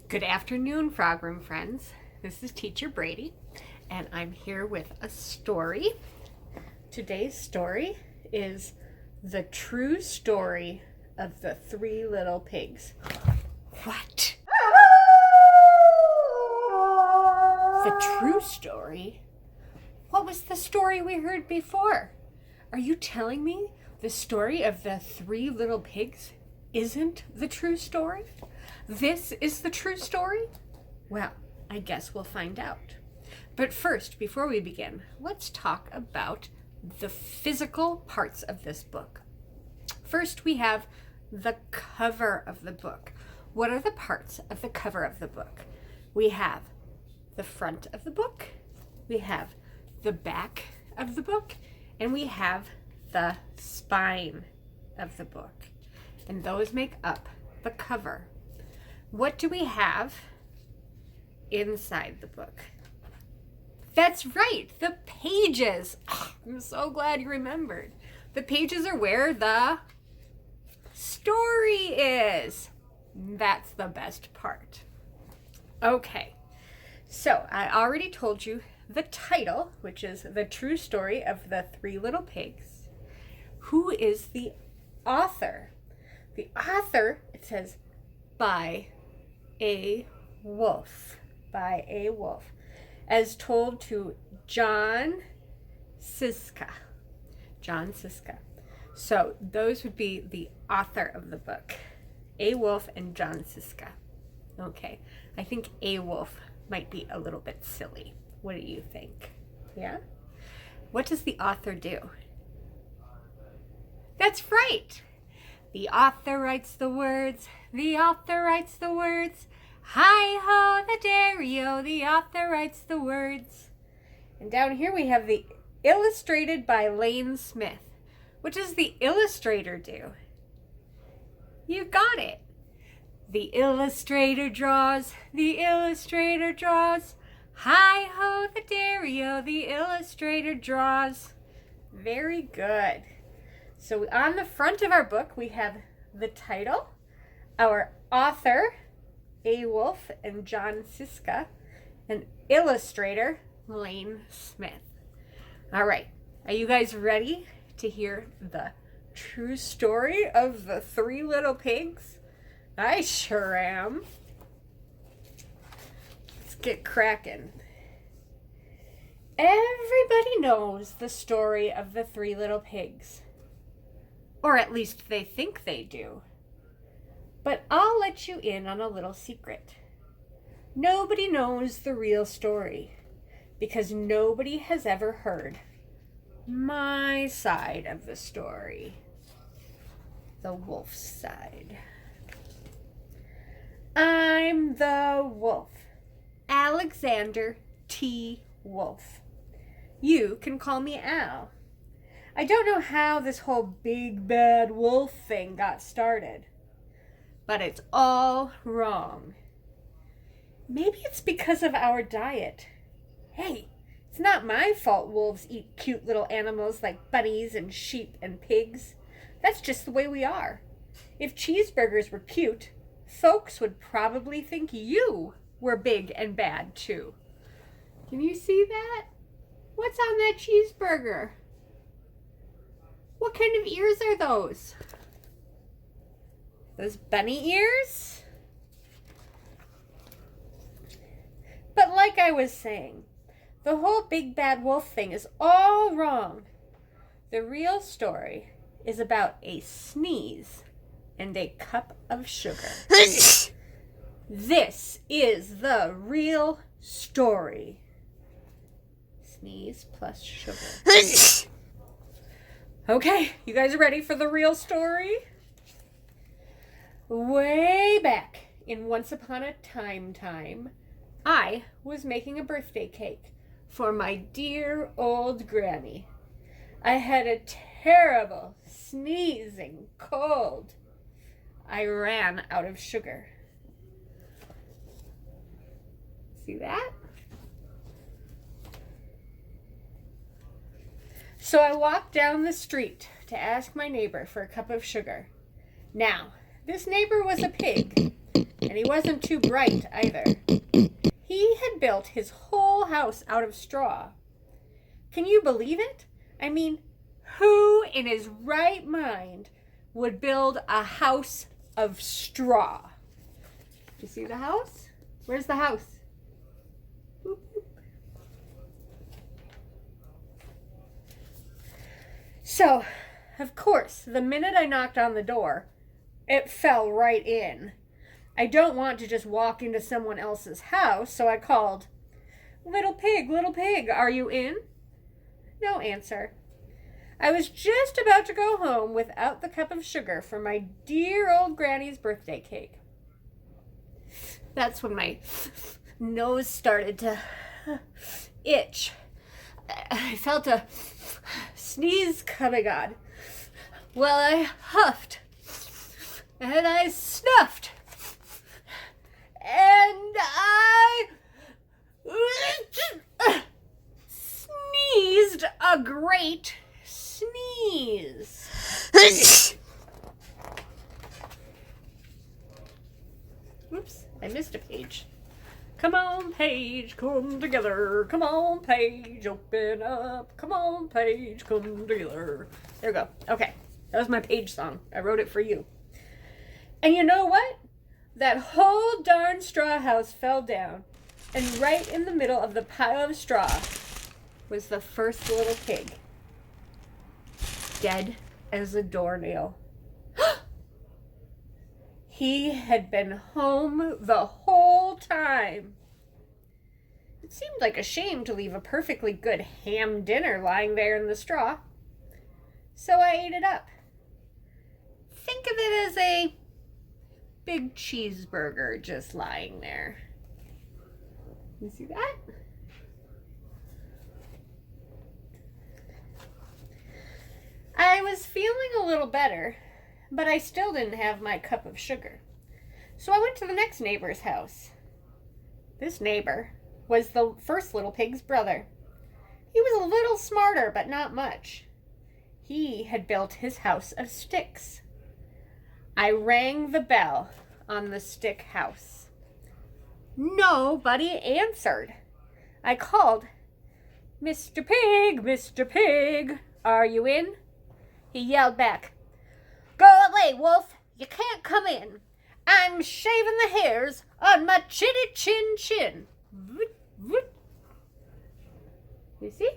Good afternoon, Frog Room friends. This is Teacher Brady, and I'm here with a story. Today's story is the true story of the three little pigs. What? The true story? What was the story we heard before? Are you telling me the story of the three little pigs isn't the true story? This is the true story? Well, I guess we'll find out. But first, before we begin, let's talk about the physical parts of this book. First, we have the cover of the book. What are the parts of the cover of the book? We have the front of the book, we have the back of the book, and we have the spine of the book. And those make up the cover. What do we have inside the book? That's right, the pages. Oh, I'm so glad you remembered. The pages are where the story is. That's the best part. Okay, so I already told you the title, which is The True Story of the Three Little Pigs. Who is the author? The author, it says, by a wolf. By a wolf. As told to John Siska. John Siska. So those would be the author of the book. A Wolf and John Siska. Okay, I think A Wolf might be a little bit silly. What do you think? Yeah? What does the author do? That's right. The author writes the words. The author writes the words. Hi-ho, the dairy-o, the author writes the words. And down here we have the illustrated by Lane Smith. What does the illustrator do? You got it. The illustrator draws. The illustrator draws. Hi-ho, the dairy-o, the illustrator draws. Very good. So on the front of our book, we have the title, our author, A Wolf and John Siska, and illustrator, Lane Smith. All right, are you guys ready to hear the true story of the three little pigs? I sure am. Let's get cracking. Everybody knows the story of the three little pigs. Or at least they think they do. But I'll let you in on a little secret. Nobody knows the real story because nobody has ever heard my side of the story. The wolf's side. I'm the wolf. Alexander T. Wolf. You can call me Al. I don't know how this whole big bad wolf thing got started, but it's all wrong. Maybe it's because of our diet. Hey, it's not my fault wolves eat cute little animals like bunnies and sheep and pigs. That's just the way we are. If cheeseburgers were cute, folks would probably think you were big and bad too. Can you see that? What's on that cheeseburger? What kind of ears are those? Those bunny ears? But like I was saying, the whole big bad wolf thing is all wrong. The real story is about a sneeze and a cup of sugar. This is the real story. Sneeze plus sugar. Okay, you guys ready for the real story? Way back in Once Upon a Time, I was making a birthday cake for my dear old granny. I had a terrible sneezing cold. I ran out of sugar. See that? So I walked down the street to ask my neighbor for a cup of sugar. Now, this neighbor was a pig, And he wasn't too bright either. He had built his whole house out of straw. Can you believe it? I mean, who in his right mind would build a house of straw? Do you see the house? Where's the house? Boop, boop. So, of course, the minute I knocked on the door, it fell right in. I don't want to just walk into someone else's house, so I called, little pig, are you in? No answer. I was just about to go home without the cup of sugar for my dear old granny's birthday cake. That's when my nose started to itch. I felt a sneeze coming on. Well, I huffed and I snuffed and I sneezed a great sneeze. Oops, I missed a page. Come on, page, come together. Come on, page, open up. Come on, page, come together. There we go. Okay, that was my page song. I wrote it for you. And you know what? That whole darn straw house fell down. And right in the middle of the pile of straw was the first little pig. Dead as a doornail. He had been home the whole time. It seemed like a shame to leave a perfectly good ham dinner lying there in the straw. So I ate it up. Think of it as a big cheeseburger just lying there. You see that? I was feeling a little better, but I still didn't have my cup of sugar. So I went to the next neighbor's house. This neighbor was the first little pig's brother. He was a little smarter, but not much. He had built his house of sticks. I rang the bell on the stick house. Nobody answered. I called, Mr. Pig, are you in? He yelled back, Go away, Wolf. You can't come in. I'm shaving the hairs on my chinny chin chin. You see?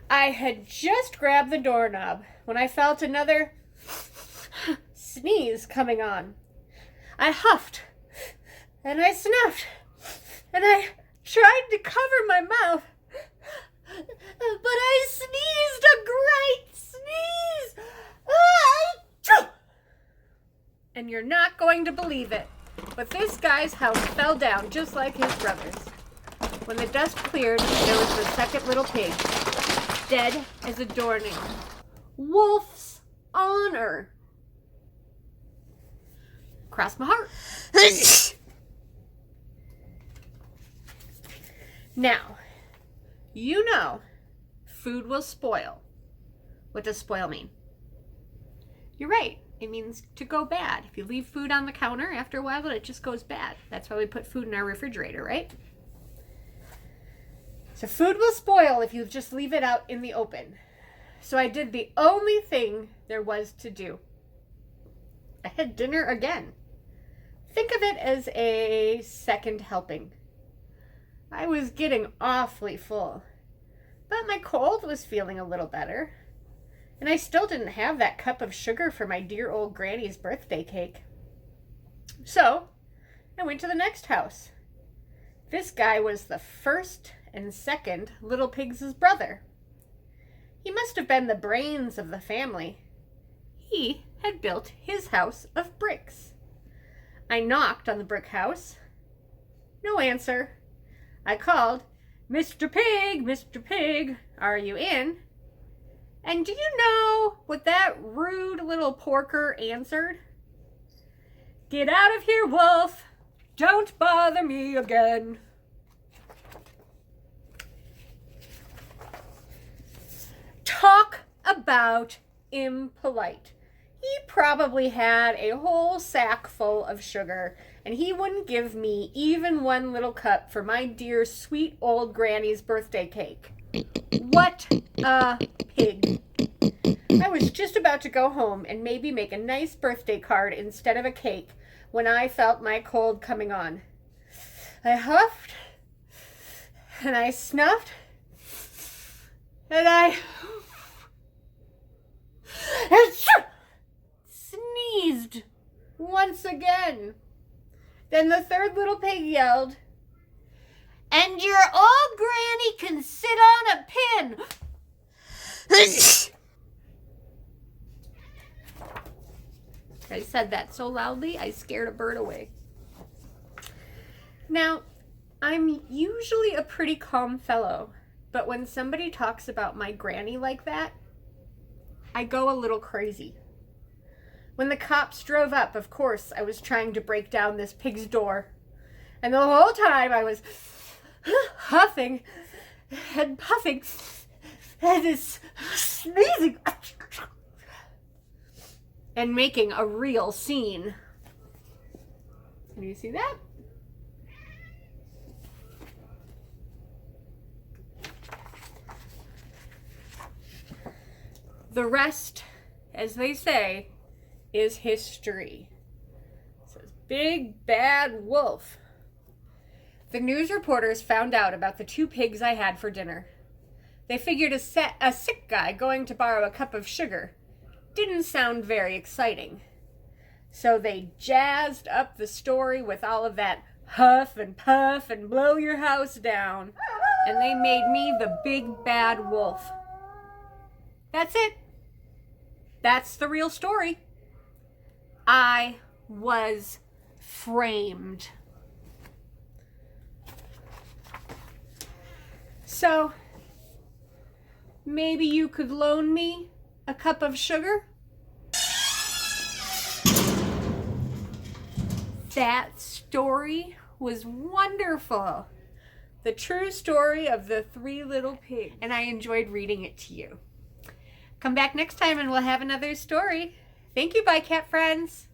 I had just grabbed the doorknob when I felt another sneeze coming on. I huffed and I snuffed and I tried to cover my mouth, but I sneezed a great sneeze. And you're not going to believe it, but this guy's house fell down just like his brother's. When the dust cleared, there was the second little pig, dead as a doornail. Wolf's honor. Cross my heart. Now, you know, food will spoil. What does spoil mean? You're right. It means to go bad. If you leave food on the counter, after a while, it just goes bad. That's why we put food in our refrigerator, right? So food will spoil if you just leave it out in the open. So I did the only thing there was to do. I had dinner again. Think of it as a second helping. I was getting awfully full, but my cold was feeling a little better. And I still didn't have that cup of sugar for my dear old granny's birthday cake. So I went to the next house. This guy was the first and second little pig's brother. He must have been the brains of the family. He had built his house of bricks. I knocked on the brick house. No answer. I called, Mr. Pig, are you in? And do you know what that rude little porker answered? Get out of here, Wolf. Don't bother me again. Talk about impolite. He probably had a whole sack full of sugar, and he wouldn't give me even one little cup for my dear sweet old granny's birthday cake. What a pig. I was just about to go home and maybe make a nice birthday card instead of a cake when I felt my cold coming on. I huffed, and I snuffed, and I sneezed once again. Then the third little pig yelled, "And your old granny can sit on a pin." I said that so loudly, I scared a bird away. Now, I'm usually a pretty calm fellow, but when somebody talks about my granny like that, I go a little crazy. When the cops drove up, of course, I was trying to break down this pig's door. And the whole time I was huffing and puffing and sneezing and making a real scene. Can you see that? The rest, as they say, is history. It says, Big Bad Wolf. The news reporters found out about the 2 pigs I had for dinner. They figured a sick guy going to borrow a cup of sugar didn't sound very exciting. So they jazzed up the story with all of that huff and puff and blow your house down. And they made me the Big Bad Wolf. That's it. That's the real story. I was framed. So, maybe you could loan me a cup of sugar? That story was wonderful. The true story of the 3 little pigs. And I enjoyed reading it to you. Come back next time and we'll have another story. Thank you, bye cat friends.